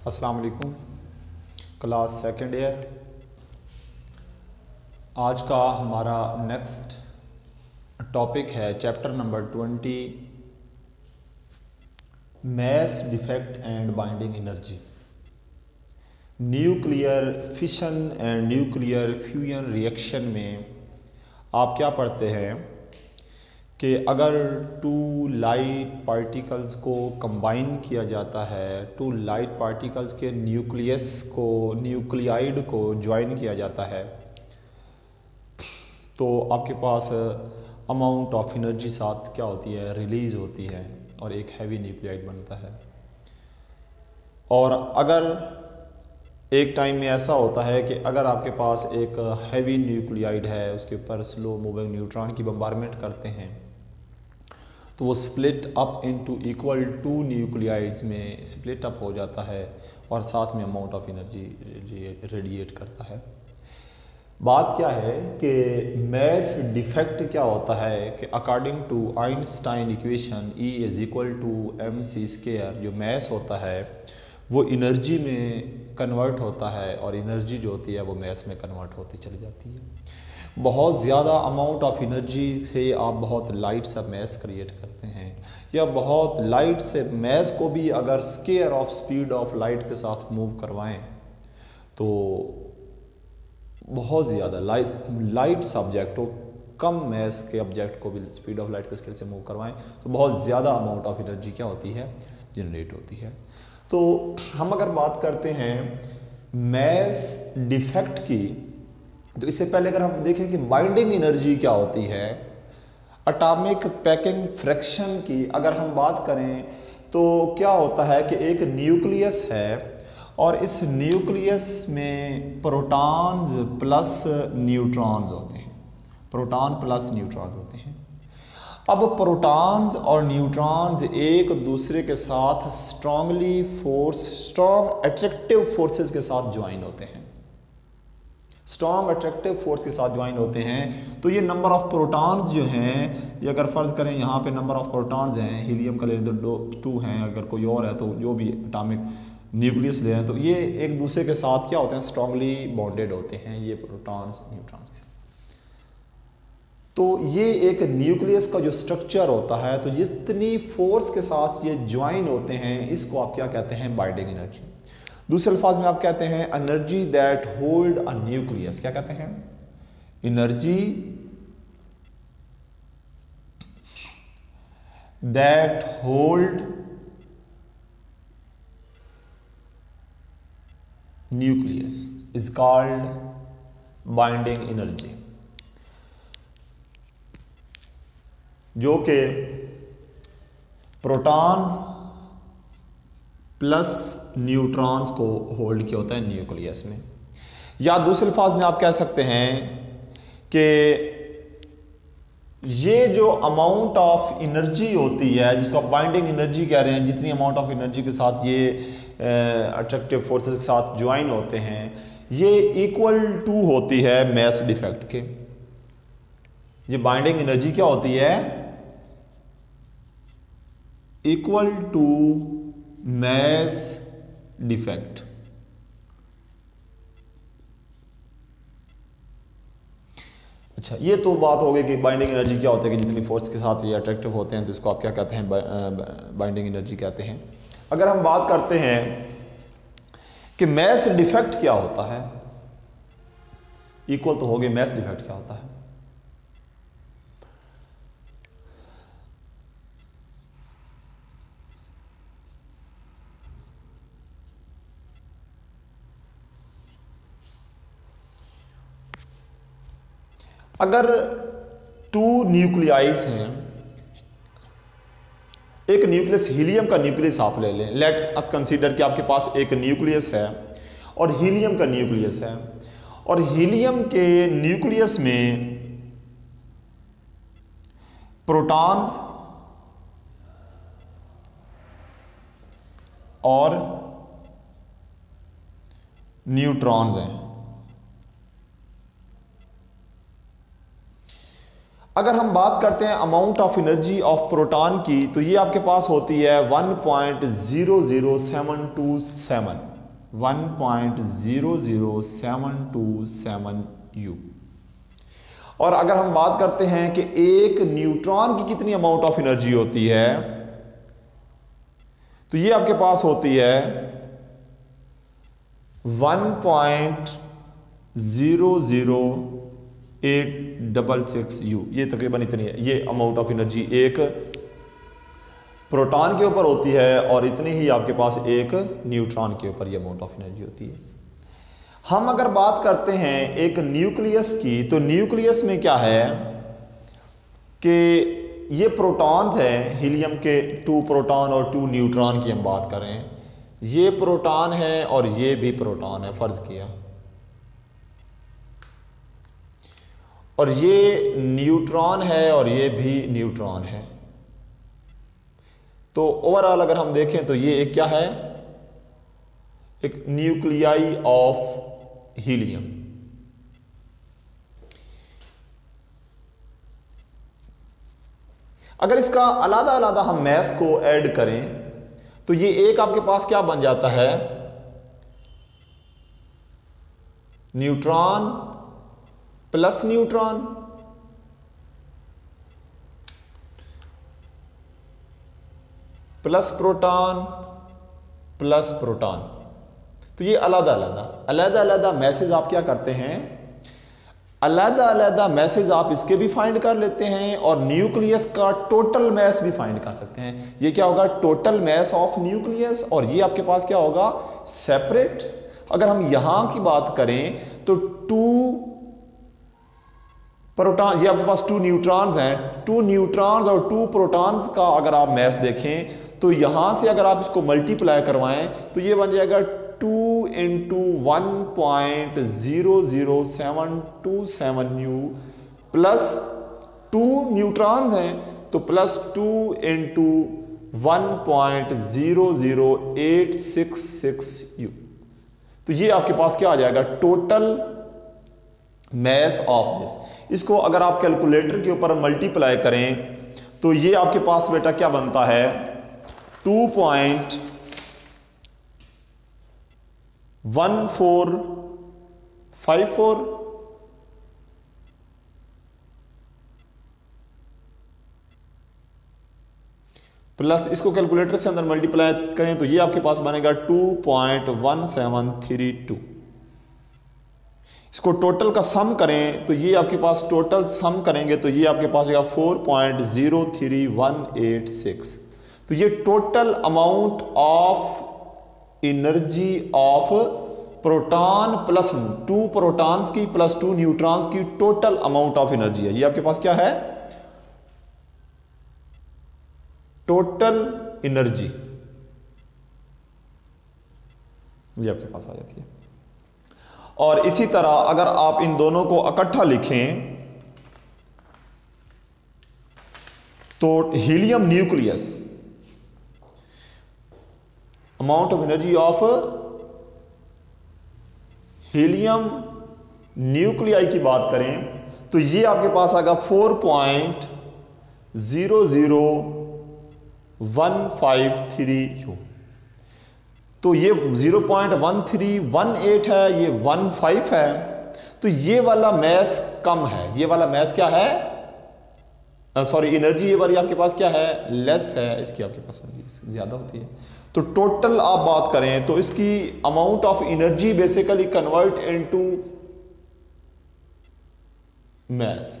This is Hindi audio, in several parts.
अस्सलाम वालेकुम। Class second year. आज का हमारा नेक्स्ट टॉपिक है chapter number 20, mass defect and binding energy, nuclear fission and nuclear fusion reaction में आप क्या पढ़ते हैं कि अगर टू लाइट पार्टिकल्स को कंबाइन किया जाता है, टू लाइट पार्टिकल्स के न्यूक्लियाइड को ज्वाइन किया जाता है, तो आपके पास अमाउंट ऑफ एनर्जी साथ क्या होती है, रिलीज़ होती है और एक हैवी न्यूक्लियाइड बनता है। और अगर एक टाइम में ऐसा होता है कि अगर आपके पास एक हैवी न्यूक्लियाइड है, उसके ऊपर स्लो मूविंग न्यूट्रॉन की बम्बारमेंट करते हैं, तो वो split up into equal two nuclides में स्प्लिट अप हो जाता है और साथ में अमाउंट ऑफ एनर्जी रेडिएट करता है। बात क्या है कि मैस डिफेक्ट क्या होता है कि according to Einstein equation E is equal to mc², जो मैस होता है वो एनर्जी में कन्वर्ट होता है और एनर्जी जो होती है वो मैस में कन्वर्ट होती चली जाती है। बहुत ज़्यादा अमाउंट ऑफ एनर्जी से आप बहुत लाइट सा मैस क्रिएट करते हैं, या बहुत लाइट से मैस को भी अगर square of speed of light के साथ मूव करवाएं तो बहुत ज़्यादा लाइट सब्जेक्ट हो, कम मैस के ऑब्जेक्ट को भी स्पीड ऑफ लाइट के स्केल से मूव करवाएं तो बहुत ज़्यादा अमाउंट ऑफ एनर्जी क्या होती है, जनरेट होती है। तो हम अगर बात करते हैं मैस डिफेक्ट की, तो इससे पहले अगर हम देखें कि बाइंडिंग एनर्जी क्या होती है, एटॉमिक पैकिंग फ्रैक्शन की अगर हम बात करें तो क्या होता है कि एक न्यूक्लियस है और इस न्यूक्लियस में प्रोटॉन्स प्लस न्यूट्रॉन्स होते हैं, प्रोटॉन प्लस न्यूट्रॉन्स होते हैं। अब प्रोटॉन्स और न्यूट्रॉन्स एक दूसरे के साथ स्ट्रॉन्ग अट्रैक्टिव फोर्सेस के साथ ज्वाइन होते हैं, स्ट्रॉन्ग अट्रैक्टिव फोर्स के साथ ज्वाइन होते हैं। तो ये नंबर ऑफ प्रोटॉन्स जो हैं, ये अगर फ़र्ज़ करें यहाँ पे नंबर ऑफ प्रोटॉन्स हैं, हीलियम का ले लें तो 2 हैं, अगर कोई और है तो जो भी एटॉमिक न्यूक्लियस ले हैं, तो ये एक दूसरे के साथ क्या होते हैं, स्ट्रांगली बॉन्डेड होते हैं ये प्रोटॉन्स न्यूट्रॉन्स के साथ। तो ये एक न्यूक्लियस का जो स्ट्रक्चर होता है, तो जितनी फोर्स के साथ ये ज्वाइन होते हैं इसको आप क्या कहते हैं, बाइंडिंग एनर्जी। दूसरे अल्फाज में आप कहते हैं energy that hold a nucleus, क्या कहते हैं, energy that hold nucleus is called binding energy, जो कि प्रोटॉन्स प्लस न्यूट्रॉन्स को होल्ड किया होता है न्यूक्लियस में। या दूसरे अल्फाज में आप कह सकते हैं कि ये जो अमाउंट ऑफ एनर्जी होती है, जिसको आप बाइंडिंग एनर्जी कह रहे हैं, जितनी अमाउंट ऑफ एनर्जी के साथ ये अट्रैक्टिव फोर्सेस के साथ ज्वाइन होते हैं, ये इक्वल टू होती है मैस डिफेक्ट के। ये बाइंडिंग एनर्जी क्या होती है, इक्वल टू मैस डिफेक्ट। अच्छा, ये तो बात हो गई कि बाइंडिंग एनर्जी क्या होती है, कि जितनी फोर्स के साथ ये अट्रैक्टिव होते हैं तो इसको आप क्या कहते हैं, बाइंडिंग एनर्जी कहते हैं। अगर हम बात करते हैं कि मैस डिफेक्ट क्या होता है, इक्वल तो हो गए, मैस डिफेक्ट क्या होता है। अगर 2 न्यूक्लियाइस हैं, एक न्यूक्लियस हीलियम का न्यूक्लियस आप ले लें, लेट अस कंसीडर कि आपके पास एक न्यूक्लियस है और हीलियम का न्यूक्लियस है, और हीलियम के न्यूक्लियस में प्रोटॉन्स और न्यूट्रॉन्स हैं। अगर हम बात करते हैं amount of energy of proton की, तो ये आपके पास होती है 1.00727 1.00727 U। और अगर हम बात करते हैं कि एक न्यूट्रॉन की कितनी अमाउंट ऑफ एनर्जी होती है, तो ये आपके पास होती है 1.00866 U। ये तकरीबन इतनी है, ये अमाउंट ऑफ एनर्जी एक प्रोटॉन के ऊपर होती है और इतनी ही आपके पास एक न्यूट्रॉन के ऊपर ये अमाउंट ऑफ एनर्जी होती है। हम अगर बात करते हैं एक न्यूक्लियस की, तो न्यूक्लियस में क्या है कि ये प्रोटॉन्स हैं, हीलियम के 2 प्रोटॉन और 2 न्यूट्रॉन की हम बात कर रहे हैं। ये प्रोटॉन है और ये भी प्रोटॉन है, फर्ज किया, और ये न्यूट्रॉन है और ये भी न्यूट्रॉन है। तो ओवरऑल अगर हम देखें तो ये एक क्या है, एक न्यूक्लियाई ऑफ हीलियम। अगर इसका अलग अलग हम मैस को ऐड करें तो ये एक आपके पास क्या बन जाता है, neutron plus neutron plus proton plus proton. तो ये अलग मैसेज आप क्या करते हैं, अलग मैसेज आप इसके भी फाइंड कर लेते हैं और न्यूक्लियस का टोटल मैस भी फाइंड कर सकते हैं। ये क्या होगा, टोटल मैस ऑफ न्यूक्लियस, और ये आपके पास क्या होगा, सेपरेट। अगर हम यहां की बात करें तो 2 प्रोटॉन, ये आपके पास 2 न्यूट्रॉन्स हैं, 2 न्यूट्रॉन्स और 2 प्रोटॉन्स का अगर आप मैस देखें तो यहां से अगर आप इसको मल्टीप्लाई करवाएं तो ये बन जाएगा 2 into 1.00727 U प्लस 2 न्यूट्रॉन्स हैं तो प्लस 2 into 1.00866 U। तो ये आपके पास क्या आ जाएगा, टोटल मैस ऑफ दिस। इसको अगर आप कैलकुलेटर के ऊपर मल्टीप्लाई करें तो ये आपके पास बेटा क्या बनता है, 2.1454 प्लस इसको कैलकुलेटर से अंदर मल्टीप्लाई करें तो ये आपके पास बनेगा 2.1732। इसको टोटल का सम करें तो ये आपके पास टोटल सम करेंगे तो ये आपके पास आएगा 4.03186। तो ये total amount of energy of proton plus 2 protons की प्लस 2 न्यूट्रॉन्स की टोटल अमाउंट ऑफ एनर्जी है। ये आपके पास क्या है, टोटल एनर्जी, ये आपके पास आ जाती है। और इसी तरह अगर आप इन दोनों को इकट्ठा लिखें तो helium nucleus, amount of energy of helium nuclei की बात करें तो ये आपके पास आएगा 4.00153 U। तो ये 0.1318 है, ये 15 है, तो ये वाला मैस कम है, ये वाला मैस क्या है, सॉरी एनर्जी ये वाली आपके पास क्या है, लेस है, इसकी आपके पास ज्यादा होती है। तो टोटल आप बात करें तो इसकी amount of energy basically convert into mass,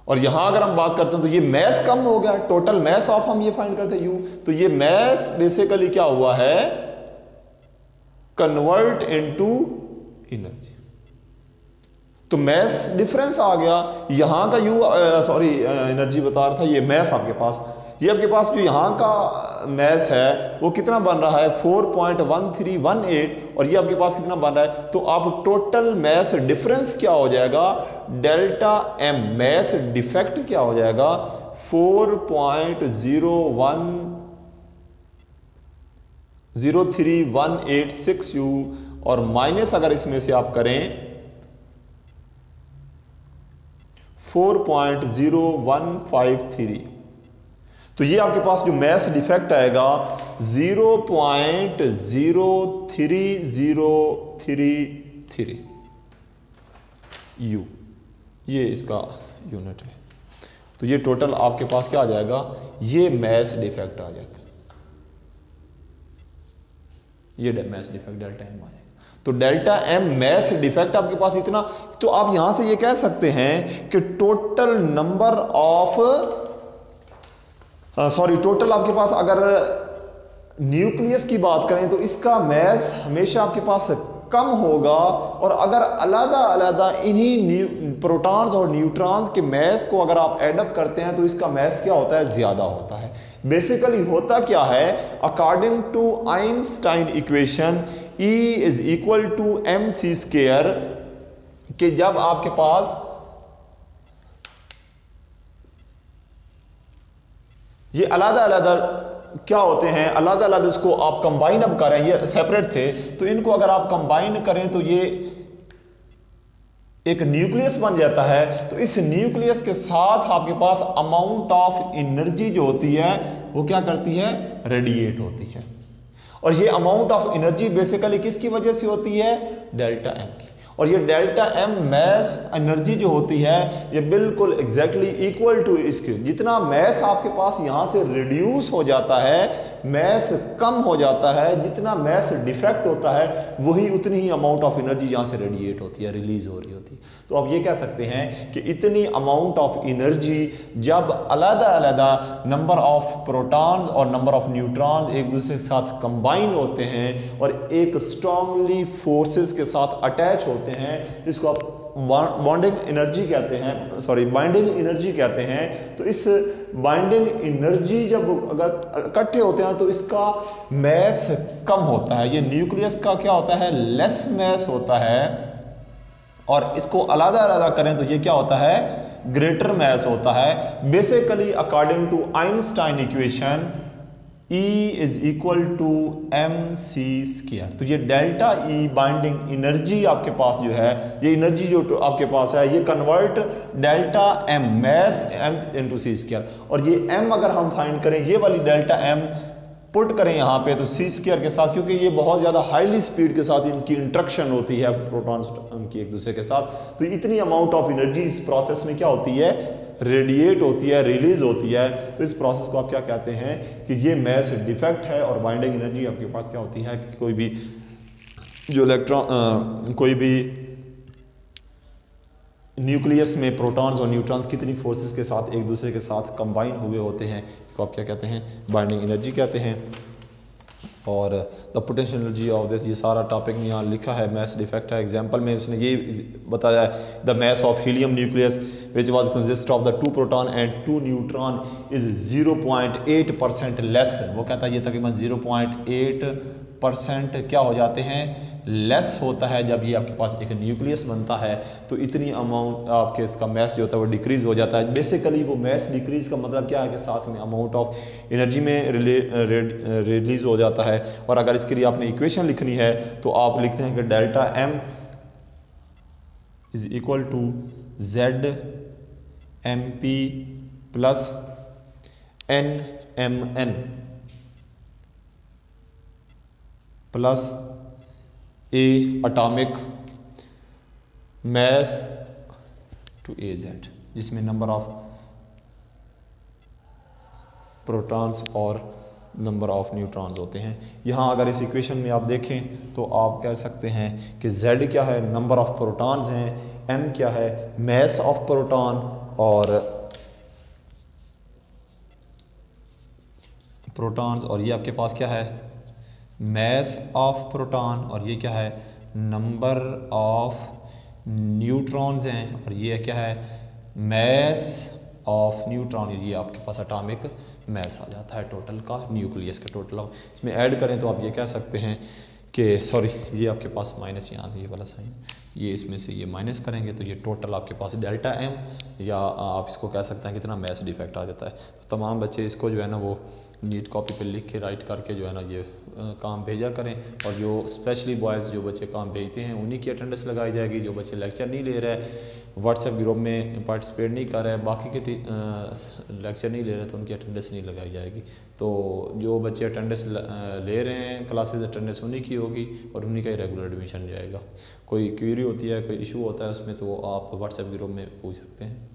और यहां अगर हम बात करते हैं तो ये मैस कम हो गया, टोटल मैस ऑफ हम ये फाइंड करते हैं यू, तो ये मैस बेसिकली क्या हुआ है, कन्वर्ट इनटू एनर्जी। तो मैस डिफरेंस आ गया, यहां का यू सॉरी एनर्जी बता रहा था, ये मैस आपके पास, ये आपके पास जो यहां का मैस है वो कितना बन रहा है 4.1318 और ये आपके पास कितना बन रहा है, तो आप टोटल मैस डिफरेंस क्या हो जाएगा, डेल्टा एम, मैस डिफेक्ट क्या हो जाएगा 4.03186 U, और माइनस अगर इसमें से आप करें 4.0153, तो ये आपके पास जो मैस डिफेक्ट आएगा 0.03033 U, ये इसका यूनिट है। तो ये टोटल आपके पास क्या आ जाएगा, ये मैस डिफेक्ट आ जाता है, ये मैस डिफेक्ट डेल्टा एम आ जाएगा। तो डेल्टा एम मैस डिफेक्ट आपके पास इतना, तो आप यहां से ये कह सकते हैं कि टोटल नंबर ऑफ टोटल आपके पास अगर न्यूक्लियस की बात करें तो इसका मैस हमेशा आपके पास कम होगा, और अगर अलग अलग इन्हीं प्रोटॉन्स और न्यूट्रॉन्स के मैस को अगर आप एडअप करते हैं तो इसका मैस क्या होता है, ज्यादा होता है। बेसिकली होता क्या है, according to Einstein equation E is equal to mc square, कि जब आपके पास ये अलग अलग क्या होते हैं, अलग अलग इसको आप कंबाइन अब करें, ये सेपरेट थे तो इनको अगर आप कंबाइन करें तो ये एक न्यूक्लियस बन जाता है। तो इस न्यूक्लियस के साथ आपके पास अमाउंट ऑफ एनर्जी जो होती है वो क्या करती है, रेडिएट होती है। और ये अमाउंट ऑफ एनर्जी बेसिकली किसकी वजह से होती है, डेल्टा एम की। और ये डेल्टा एम मैस एनर्जी जो होती है ये बिल्कुल एग्जैक्टली इक्वल टू इसके, जितना मैस आपके पास यहाँ से रिड्यूस हो जाता है, मैस कम हो जाता है, जितना मैस डिफेक्ट होता है वही उतनी ही अमाउंट ऑफ एनर्जी यहाँ से रेडिएट होती है, रिलीज हो रही होती है। तो आप ये कह सकते हैं कि इतनी अमाउंट ऑफ एनर्जी जब अलग अलग नंबर ऑफ प्रोटॉन्स और नंबर ऑफ न्यूट्रॉन्स एक दूसरे के साथ कंबाइन होते हैं और एक स्ट्रांगली फोर्सेस के साथ अटैच होते हैं, जिसको आप बॉन्डिंग एनर्जी कहते हैं, सॉरी बाइंडिंग एनर्जी कहते हैं। तो इस बाइंडिंग एनर्जी जब अगर इकट्ठे होते हैं तो इसका मैस कम होता है, ये न्यूक्लियस का क्या होता है, लेस मैस होता है, और इसको अलग अलग करें तो ये क्या होता है, ग्रेटर मैस होता है। Basically according to Einstein equation E is equal to mc square. तो ये डेल्टा E बाइंडिंग एनर्जी आपके पास जो है, ये एनर्जी जो आपके पास है ये convert delta m mass m into c square, और ये m अगर हम फाइंड करें, ये वाली डेल्टा m पुट करें यहाँ पे तो सी स्क्वायर के साथ, क्योंकि ये बहुत ज़्यादा हाईली स्पीड के साथ इनकी इंट्रैक्शन होती है प्रोटॉन्स की एक दूसरे के साथ, तो इतनी अमाउंट ऑफ एनर्जी इस प्रोसेस में क्या होती है, रेडिएट होती है, रिलीज होती है। तो इस प्रोसेस को आप क्या कहते हैं कि ये मैस डिफेक्ट है। और बाइंडिंग एनर्जी आपके पास क्या होती है कि कोई भी जो इलेक्ट्रॉन कोई भी न्यूक्लियस में प्रोटॉन्स और न्यूट्रॉन्स कितनी फोर्सेस के साथ एक दूसरे के साथ कंबाइन हुए होते हैं तो आप क्या कहते हैं, बाइंडिंग एनर्जी कहते हैं। और the potential energy of this, ये सारा टॉपिक में यहाँ लिखा है, मैस डिफेक्ट है। एग्जांपल में उसने ये बताया है, the mass of helium nucleus which was consist of the 2 proton and 2 neutron is 0.8% less. वो कहता है ये तकरीबन 0.8% क्या हो जाते हैं, लेस होता है जब ये आपके पास एक न्यूक्लियस बनता है। तो इतनी अमाउंट आपके इसका मैस जो होता है वो डिक्रीज हो जाता है। बेसिकली वो मैस डिक्रीज का मतलब क्या है कि साथ में अमाउंट ऑफ एनर्जी में रिलीज हो जाता है। और अगर इसके लिए आपने इक्वेशन लिखनी है तो आप लिखते हैं कि delta M is equal to Z M P plus N M N plus A atomic mass to A Z, जिसमें नंबर ऑफ प्रोटॉन्स और नंबर ऑफ न्यूट्रॉन्स होते हैं। यहाँ अगर इस इक्वेशन में आप देखें तो आप कह सकते हैं कि z क्या है, नंबर ऑफ प्रोटॉन्स हैं, m क्या है, मैस ऑफ प्रोटॉन, और प्रोटॉन्स, और ये आपके पास क्या है, मैस ऑफ प्रोटॉन, और ये क्या है, नंबर ऑफ न्यूट्रॉन्स हैं, और ये क्या है, मैस ऑफ न्यूट्रॉन। ये आपके पास एटॉमिक मैस आ जाता है टोटल का, न्यूक्लियस का टोटल। इसमें ऐड करें तो आप ये कह सकते हैं कि सॉरी ये आपके पास माइनस यहाँ ये वाला साइन, ये इसमें से ये माइनस करेंगे तो ये टोटल आपके पास डेल्टा एम, या आप इसको कह सकते हैं कितना मैस डिफेक्ट आ जाता है। तो तमाम बच्चे इसको जो है ना वो नीट कॉपी पे लिख के राइट करके जो है ना ये काम भेजा करें। और जो स्पेशली बॉयज़ जो बच्चे काम भेजते हैं उन्हीं की अटेंडेंस लगाई जाएगी, जो बच्चे लेक्चर नहीं ले रहे व्हाट्सएप ग्रुप में पार्टिसिपेट नहीं कर रहे हैं, बाकी के लेक्चर नहीं ले रहे, तो उनकी अटेंडेंस नहीं लगाई जाएगी। तो जो बच्चे अटेंडेंस ले रहे हैं क्लासेस, अटेंडेंस उन्हीं की होगी और उन्हीं का ही रेगुलर एडमिशन जाएगा। कोई क्वेरी होती है, कोई इशू होता है उसमें, तो वो आप व्हाट्सएप ग्रुप में पूछ सकते हैं।